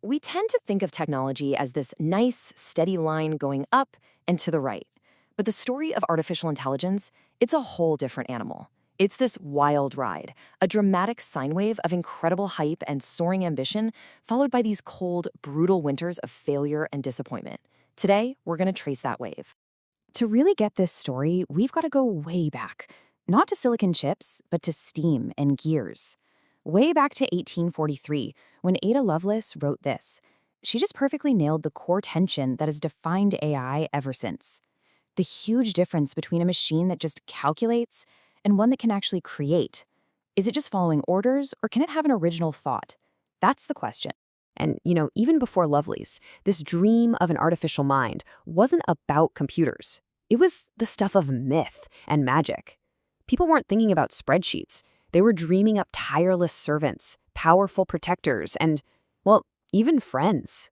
We tend to think of technology as this nice, steady line going up and to the right. But the story of artificial intelligence, it's a whole different animal. It's this wild ride, a dramatic sine wave of incredible hype and soaring ambition, followed by these cold, brutal winters of failure and disappointment. Today, we're going to trace that wave. To really get this story, we've got to go way back. Not to silicon chips, but to steam and gears. Way back to 1843, when Ada Lovelace wrote this. She just perfectly nailed the core tension that has defined AI ever since. The huge difference between a machine that just calculates and one that can actually create. Is it just following orders, or can it have an original thought? That's the question. And even before Lovelace, this dream of an artificial mind wasn't about computers. It was the stuff of myth and magic. People weren't thinking about spreadsheets. They were dreaming up tireless servants, powerful protectors, and, well, even friends.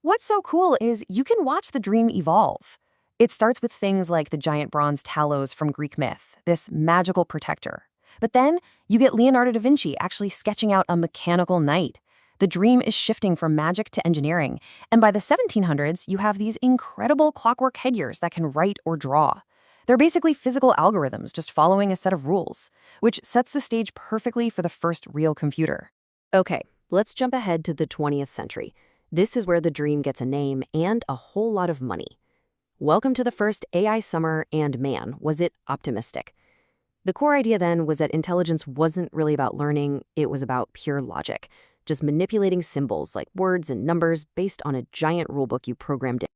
What's so cool is you can watch the dream evolve. It starts with things like the giant bronze Talos from Greek myth, this magical protector. But then you get Leonardo da Vinci actually sketching out a mechanical knight. The dream is shifting from magic to engineering, and by the 1700s, you have these incredible clockwork headgears that can write or draw. They're basically physical algorithms just following a set of rules, which sets the stage perfectly for the first real computer. Okay, let's jump ahead to the 20th century. This is where the dream gets a name and a whole lot of money. Welcome to the first AI summer, and man, was it optimistic. The core idea then was that intelligence wasn't really about learning, it was about pure logic, just manipulating symbols like words and numbers based on a giant rulebook you programmed in.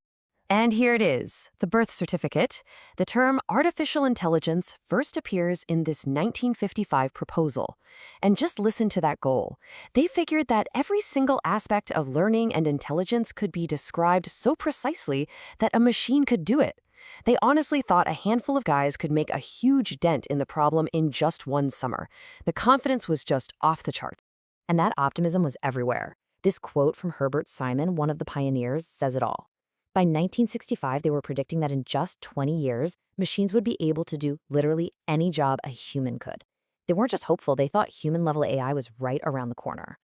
And here it is, the birth certificate. The term artificial intelligence first appears in this 1955 proposal. And just listen to that goal. They figured that every single aspect of learning and intelligence could be described so precisely that a machine could do it. They honestly thought a handful of guys could make a huge dent in the problem in just one summer. The confidence was just off the charts. And that optimism was everywhere. This quote from Herbert Simon, one of the pioneers, says it all. By 1965, they were predicting that in just 20 years, machines would be able to do literally any job a human could. They weren't just hopeful, they thought human-level AI was right around the corner.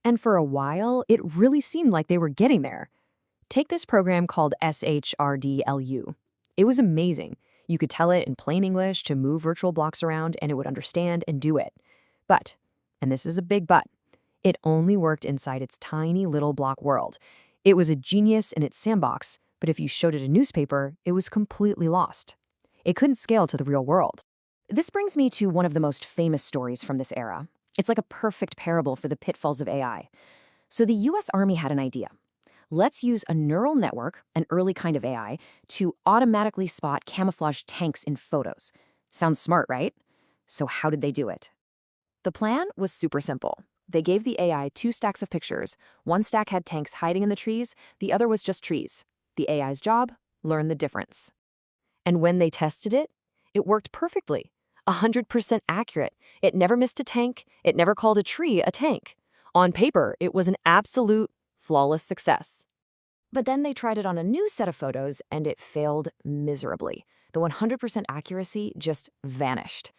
And for a while, it really seemed like they were getting there. Take this program called SHRDLU. It was amazing. You could tell it in plain English to move virtual blocks around, and it would understand and do it. But, and this is a big but, it only worked inside its tiny little block world. It was a genius in its sandbox, but if you showed it a newspaper, it was completely lost. It couldn't scale to the real world. This brings me to one of the most famous stories from this era. It's like a perfect parable for the pitfalls of AI. So the US Army had an idea. Let's use a neural network, an early kind of AI, to automatically spot camouflaged tanks in photos. Sounds smart, right? So how did they do it? The plan was super simple. They gave the AI 2 stacks of pictures. One stack had tanks hiding in the trees, the other was just trees. The AI's job? Learn the difference. And when they tested it, it worked perfectly. 100% accurate. It never missed a tank. It never called a tree a tank. On paper, it was an absolute, flawless success. But then they tried it on a new set of photos, and it failed miserably. The 100% accuracy just vanished.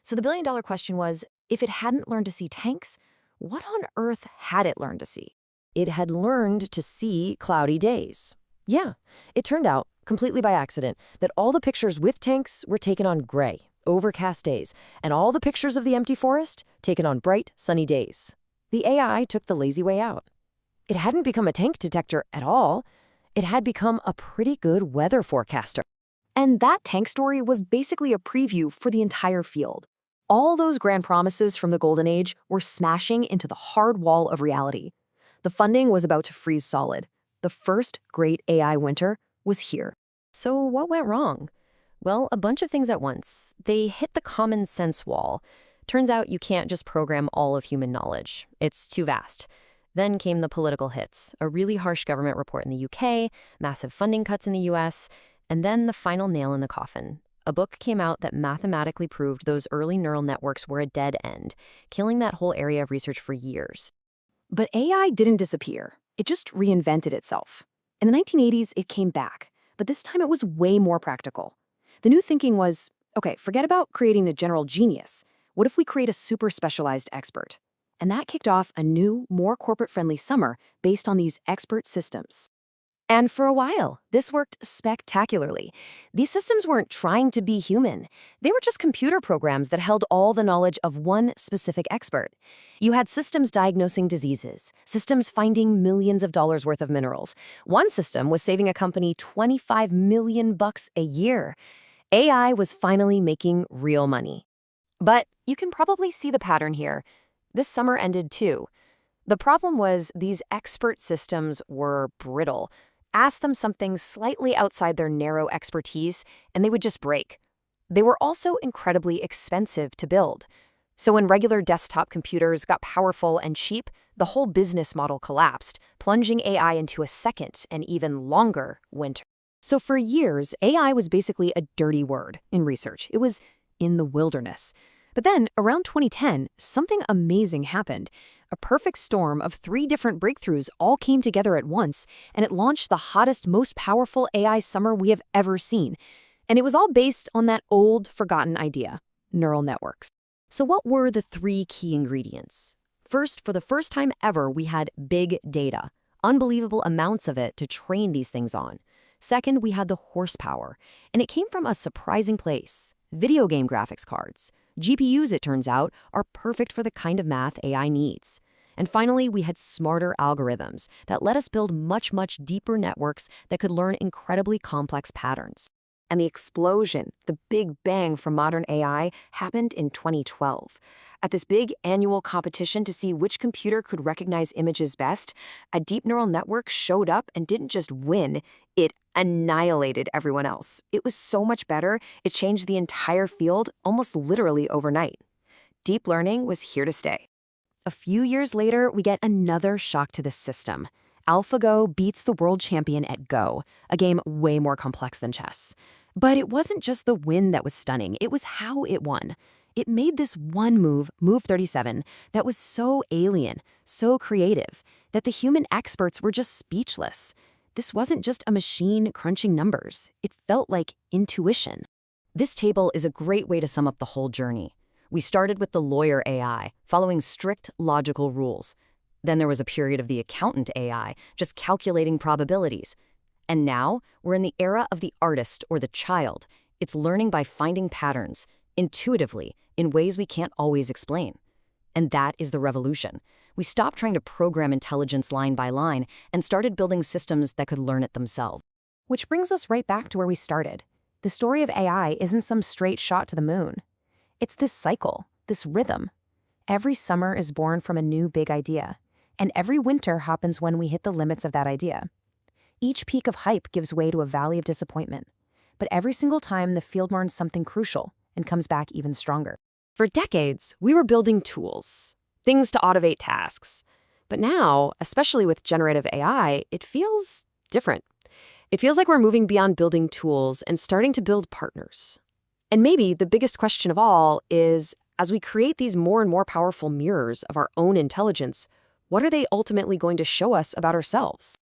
So the billion-dollar question was, if it hadn't learned to see tanks, what on earth had it learned to see? It had learned to see cloudy days. Yeah, it turned out, completely by accident, that all the pictures with tanks were taken on gray, overcast days, and all the pictures of the empty forest taken on bright, sunny days. The AI took the lazy way out. It hadn't become a tank detector at all. It had become a pretty good weather forecaster. And that tank story was basically a preview for the entire field. All those grand promises from the Golden Age were smashing into the hard wall of reality. The funding was about to freeze solid. The first great AI winter was here. So what went wrong? Well, a bunch of things at once. They hit the common sense wall. Turns out you can't just program all of human knowledge. It's too vast. Then came the political hits, a really harsh government report in the UK, massive funding cuts in the US, and then the final nail in the coffin. A book came out that mathematically proved those early neural networks were a dead end, killing that whole area of research for years. But AI didn't disappear. It just reinvented itself. In the 1980s, it came back, but this time it was way more practical. The new thinking was, okay, forget about creating a general genius. What if we create a super specialized expert? And that kicked off a new, more corporate-friendly summer based on these expert systems. And for a while, this worked spectacularly. These systems weren't trying to be human. They were just computer programs that held all the knowledge of one specific expert. You had systems diagnosing diseases, systems finding millions of dollars worth of minerals. One system was saving a company $25 million a year. AI was finally making real money. But you can probably see the pattern here. This summer ended too. The problem was these expert systems were brittle. Ask them something slightly outside their narrow expertise, and they would just break. They were also incredibly expensive to build. So when regular desktop computers got powerful and cheap, the whole business model collapsed, plunging AI into a second and even longer winter. So for years, AI was basically a dirty word in research. It was in the wilderness. But then, around 2010, something amazing happened. A perfect storm of 3 different breakthroughs all came together at once, and it launched the hottest, most powerful AI summer we have ever seen. And it was all based on that old, forgotten idea, neural networks. So what were the 3 key ingredients? First, for the first time ever, we had big data, unbelievable amounts of it to train these things on. Second, we had the horsepower, and it came from a surprising place, video game graphics cards. GPUs, it turns out, are perfect for the kind of math AI needs. And finally, we had smarter algorithms that let us build much, much deeper networks that could learn incredibly complex patterns. And the explosion, the big bang for modern AI, happened in 2012. At this big annual competition to see which computer could recognize images best, a deep neural network showed up and didn't just win, it annihilated everyone else. It was so much better, it changed the entire field almost literally overnight. Deep learning was here to stay. A few years later, we get another shock to the system. AlphaGo beats the world champion at Go, a game way more complex than chess. But it wasn't just the win that was stunning, it was how it won. It made this one move, Move 37, that was so alien, so creative, that the human experts were just speechless. This wasn't just a machine crunching numbers. It felt like intuition. This table is a great way to sum up the whole journey. We started with the lawyer AI, following strict logical rules. Then there was a period of the accountant AI, just calculating probabilities. And now we're in the era of the artist or the child. It's learning by finding patterns, intuitively, in ways we can't always explain. And that is the revolution. We stopped trying to program intelligence line by line and started building systems that could learn it themselves. Which brings us right back to where we started. The story of AI isn't some straight shot to the moon. It's this cycle, this rhythm. Every summer is born from a new big idea, and every winter happens when we hit the limits of that idea. Each peak of hype gives way to a valley of disappointment, but every single time the field learns something crucial and comes back even stronger. For decades, we were building tools, things to automate tasks. But now, especially with generative AI, it feels different. It feels like we're moving beyond building tools and starting to build partners. And maybe the biggest question of all is, as we create these more and more powerful mirrors of our own intelligence, what are they ultimately going to show us about ourselves?